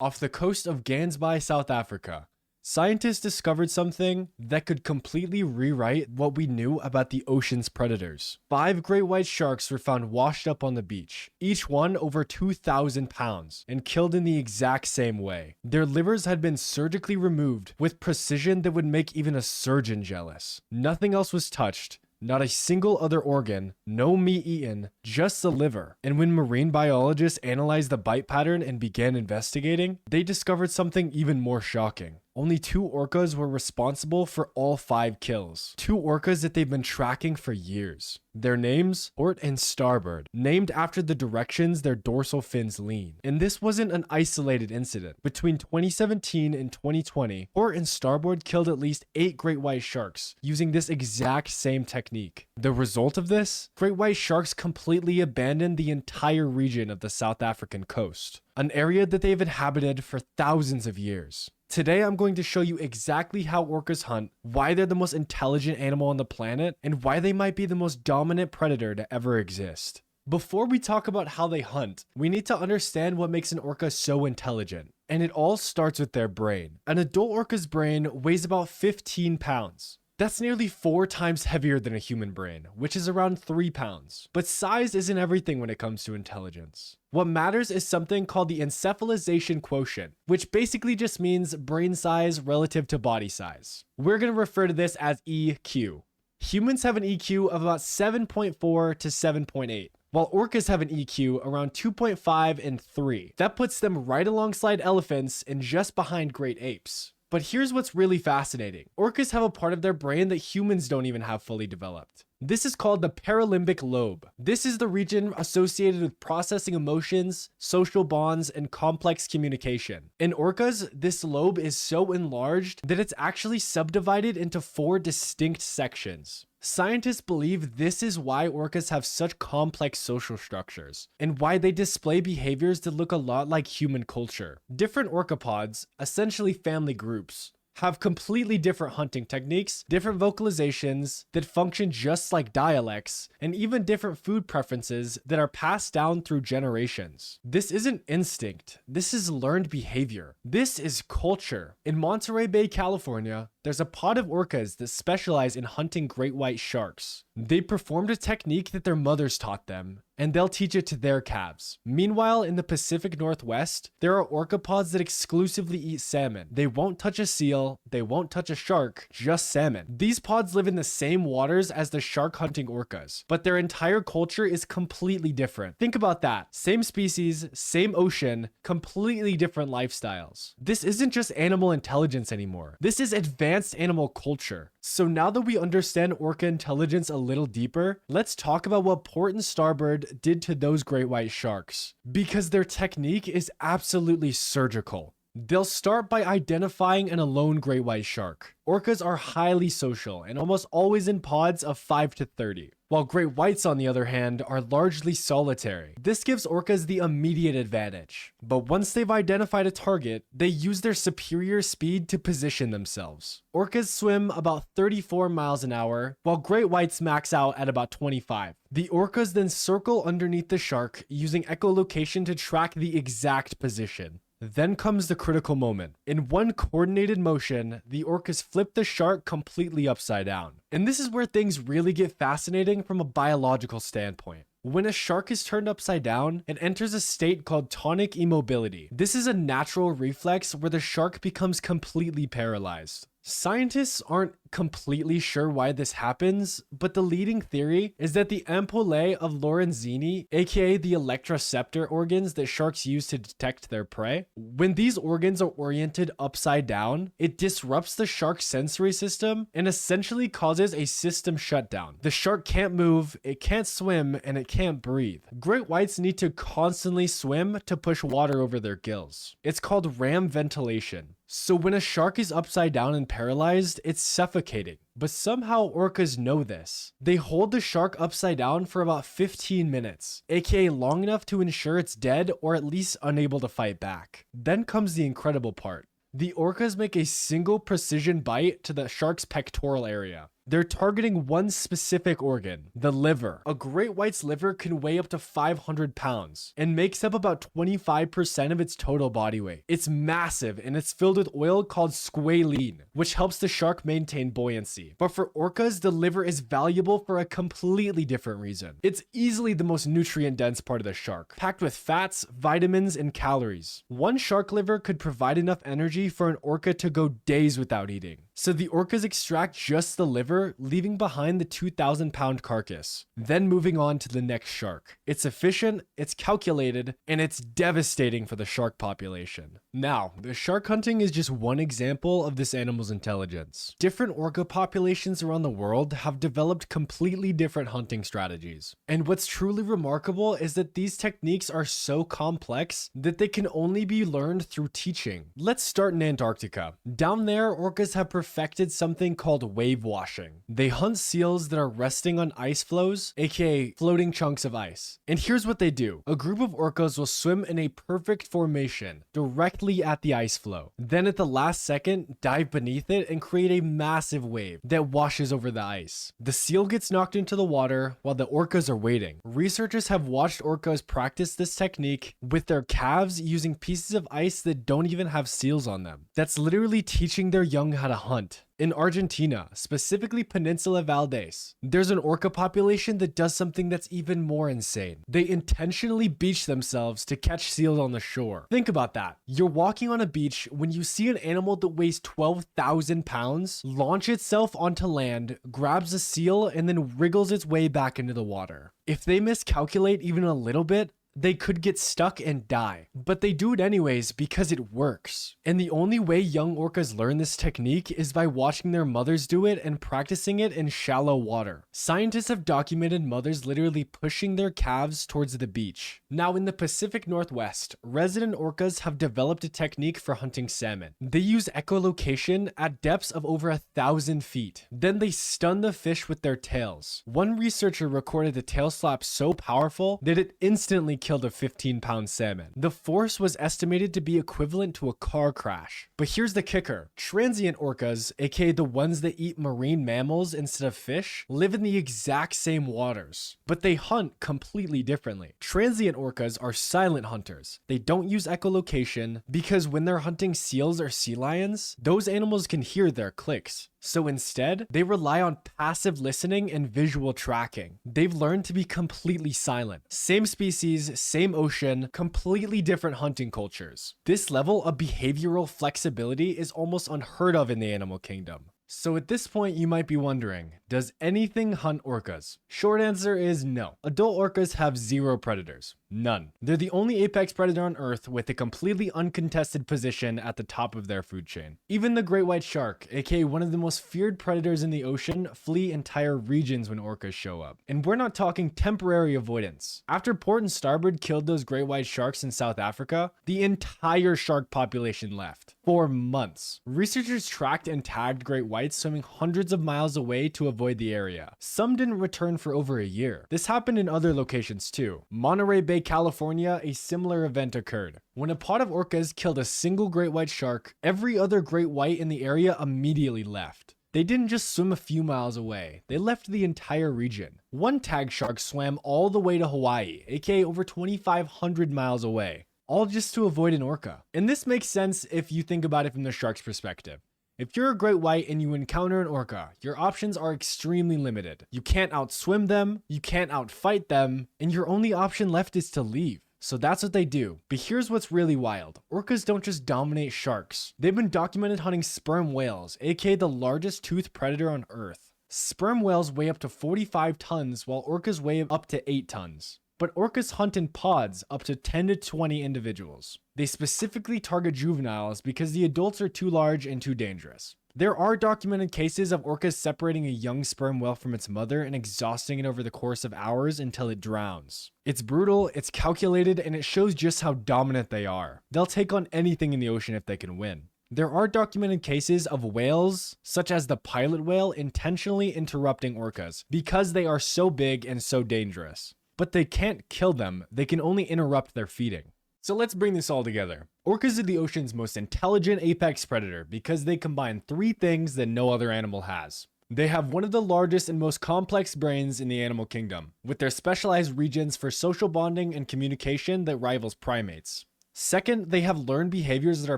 Off the coast of Gansby, South Africa, scientists discovered something that could completely rewrite what we knew about the ocean's predators. 5 great white sharks were found washed up on the beach, each one over 2,000 pounds, and killed in the exact same way. Their livers had been surgically removed with precision that would make even a surgeon jealous. Nothing else was touched. Not a single other organ, no meat eaten, just the liver. And when marine biologists analyzed the bite pattern and began investigating, they discovered something even more shocking. Only 2 orcas were responsible for all 5 kills. 2 orcas that they've been tracking for years. Their names, Port and Starboard, named after the directions their dorsal fins lean. And this wasn't an isolated incident. Between 2017 and 2020, Port and Starboard killed at least 8 great white sharks using this exact same technique. The result of this? Great white sharks completely abandoned the entire region of the South African coast, an area that they've inhabited for thousands of years. Today, I'm going to show you exactly how orcas hunt, why they're the most intelligent animal on the planet, and why they might be the most dominant predator to ever exist. Before we talk about how they hunt, we need to understand what makes an orca so intelligent. And it all starts with their brain. An adult orca's brain weighs about 15 pounds. That's nearly 4 times heavier than a human brain, which is around 3 pounds. But size isn't everything when it comes to intelligence. What matters is something called the encephalization quotient, which basically just means brain size relative to body size. We're going to refer to this as EQ. Humans have an EQ of about 7.4 to 7.8. While orcas have an EQ around 2.5 and 3. That puts them right alongside elephants and just behind great apes. But here's what's really fascinating. Orcas have a part of their brain that humans don't even have fully developed. This is called the Paralimbic Lobe. This is the region associated with processing emotions, social bonds, and complex communication. In orcas, this lobe is so enlarged that it's actually subdivided into 4 distinct sections. Scientists believe this is why orcas have such complex social structures, and why they display behaviors that look a lot like human culture. Different orcapods, essentially family groups, have completely different hunting techniques, different vocalizations that function just like dialects, and even different food preferences that are passed down through generations. This isn't instinct, this is learned behavior. This is culture. In Monterey Bay, California, there's a pod of orcas that specialize in hunting great white sharks. They performed a technique that their mothers taught them, and they'll teach it to their calves. Meanwhile, in the Pacific Northwest, there are orca pods that exclusively eat salmon. They won't touch a seal, they won't touch a shark, just salmon. These pods live in the same waters as the shark hunting orcas, but their entire culture is completely different. Think about that. Same species, same ocean, completely different lifestyles. This isn't just animal intelligence anymore. This is advanced animal culture. So now that we understand orca intelligence a little deeper, let's talk about what Port and Starboard did to those great white sharks. Because their technique is absolutely surgical. They'll start by identifying an alone great white shark. Orcas are highly social and almost always in pods of 5 to 30. While great whites, on the other hand, are largely solitary. This gives orcas the immediate advantage. But once they've identified a target, they use their superior speed to position themselves. Orcas swim about 34 miles an hour, while great whites max out at about 25. The orcas then circle underneath the shark, using echolocation to track the exact position. Then comes the critical moment. In one coordinated motion, the orcas flip the shark completely upside down. And this is where things really get fascinating from a biological standpoint. When a shark is turned upside down, it enters a state called tonic immobility. This is a natural reflex where the shark becomes completely paralyzed. Scientists aren't completely sure why this happens, but the leading theory is that the ampullae of Lorenzini, aka the electroceptor organs that sharks use to detect their prey, when these organs are oriented upside down, it disrupts the shark's sensory system and essentially causes a system shutdown. The shark can't move, it can't swim, and it can't breathe. Great whites need to constantly swim to push water over their gills. It's called ram ventilation. So when a shark is upside down and paralyzed, it's suffocating. But somehow orcas know this. They hold the shark upside down for about 15 minutes, aka long enough to ensure it's dead or at least unable to fight back. Then comes the incredible part. The orcas make a single precision bite to the shark's pectoral area. They're targeting one specific organ, the liver. A great white's liver can weigh up to 500 pounds and makes up about 25% of its total body weight. It's massive and it's filled with oil called squalene, which helps the shark maintain buoyancy. But for orcas, the liver is valuable for a completely different reason. It's easily the most nutrient-dense part of the shark, packed with fats, vitamins, and calories. One shark liver could provide enough energy for an orca to go days without eating. So the orcas extract just the liver, leaving behind the 2,000-pound carcass, then moving on to the next shark. It's efficient, it's calculated, and it's devastating for the shark population. Now, the shark hunting is just one example of this animal's intelligence. Different orca populations around the world have developed completely different hunting strategies. And what's truly remarkable is that these techniques are so complex that they can only be learned through teaching. Let's start in Antarctica. Down there, orcas have perfected something called wave washing. They hunt seals that are resting on ice floes, aka floating chunks of ice. And here's what they do. A group of orcas will swim in a perfect formation directly at the ice floe. Then at the last second, dive beneath it and create a massive wave that washes over the ice. The seal gets knocked into the water while the orcas are waiting. Researchers have watched orcas practice this technique with their calves using pieces of ice that don't even have seals on them. That's literally teaching their young how to hunt. In Argentina, specifically Peninsula Valdez, there's an orca population that does something that's even more insane. They intentionally beach themselves to catch seals on the shore. Think about that. You're walking on a beach when you see an animal that weighs 12,000 pounds launch itself onto land, grabs a seal, and then wriggles its way back into the water. If they miscalculate even a little bit, they could get stuck and die, but they do it anyways because it works. And the only way young orcas learn this technique is by watching their mothers do it and practicing it in shallow water. Scientists have documented mothers literally pushing their calves towards the beach. Now in the Pacific Northwest, resident orcas have developed a technique for hunting salmon. They use echolocation at depths of over 1,000 feet. Then they stun the fish with their tails. One researcher recorded the tail slap so powerful that it instantly killed a 15-pound salmon. The force was estimated to be equivalent to a car crash. But here's the kicker. Transient orcas, aka the ones that eat marine mammals instead of fish, live in the exact same waters, but they hunt completely differently. Transient orcas are silent hunters. They don't use echolocation because when they're hunting seals or sea lions, those animals can hear their clicks. So instead, they rely on passive listening and visual tracking. They've learned to be completely silent. Same species, same ocean, completely different hunting cultures. This level of behavioral flexibility is almost unheard of in the animal kingdom. So at this point, you might be wondering, does anything hunt orcas? Short answer is no. Adult orcas have zero predators. None. They're the only apex predator on Earth with a completely uncontested position at the top of their food chain. Even the great white shark, aka one of the most feared predators in the ocean, flee entire regions when orcas show up. And we're not talking temporary avoidance. After port and starboard killed those great white sharks in South Africa, the entire shark population left. For months. Researchers tracked and tagged great whites swimming hundreds of miles away to avoid the area. Some didn't return for over a year. This happened in other locations too. Monterey Bay, California, a similar event occurred. When a pod of orcas killed a single great white shark, every other great white in the area immediately left. They didn't just swim a few miles away, they left the entire region. One tag shark swam all the way to Hawaii, aka over 2,500 miles away, all just to avoid an orca. And this makes sense if you think about it from the shark's perspective. If you're a great white and you encounter an orca, your options are extremely limited. You can't outswim them, you can't outfight them, and your only option left is to leave. So that's what they do. But here's what's really wild. Orcas don't just dominate sharks. They've been documented hunting sperm whales, aka the largest toothed predator on Earth. Sperm whales weigh up to 45 tons while orcas weigh up to 8 tons. But orcas hunt in pods up to 10 to 20 individuals. They specifically target juveniles because the adults are too large and too dangerous. There are documented cases of orcas separating a young sperm whale from its mother and exhausting it over the course of hours until it drowns. It's brutal, it's calculated, and it shows just how dominant they are. They'll take on anything in the ocean if they can win. There are documented cases of whales, such as the pilot whale, intentionally interrupting orcas because they are so big and so dangerous. But they can't kill them, they can only interrupt their feeding. So let's bring this all together. Orcas are the ocean's most intelligent apex predator because they combine 3 things that no other animal has. They have one of the largest and most complex brains in the animal kingdom, with their specialized regions for social bonding and communication that rivals primates. Second, they have learned behaviors that are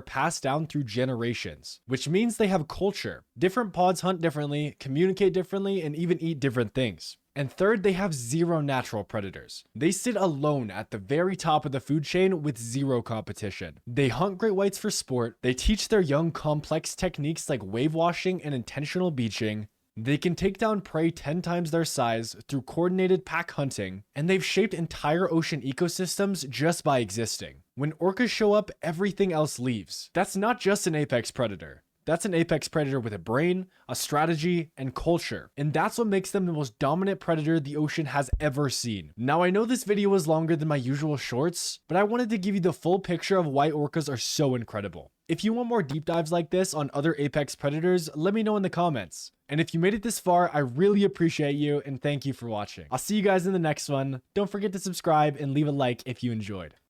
passed down through generations, which means they have culture. Different pods hunt differently, communicate differently, and even eat different things. And third, they have zero natural predators. They sit alone at the very top of the food chain with zero competition. They hunt great whites for sport, they teach their young complex techniques like wave washing and intentional beaching, they can take down prey 10 times their size through coordinated pack hunting, and they've shaped entire ocean ecosystems just by existing. When orcas show up, everything else leaves. That's not just an apex predator. That's an apex predator with a brain, a strategy, and culture. And that's what makes them the most dominant predator the ocean has ever seen. Now, I know this video was longer than my usual shorts, but I wanted to give you the full picture of why orcas are so incredible. If you want more deep dives like this on other apex predators, let me know in the comments. And if you made it this far, I really appreciate you and thank you for watching. I'll see you guys in the next one. Don't forget to subscribe and leave a like if you enjoyed.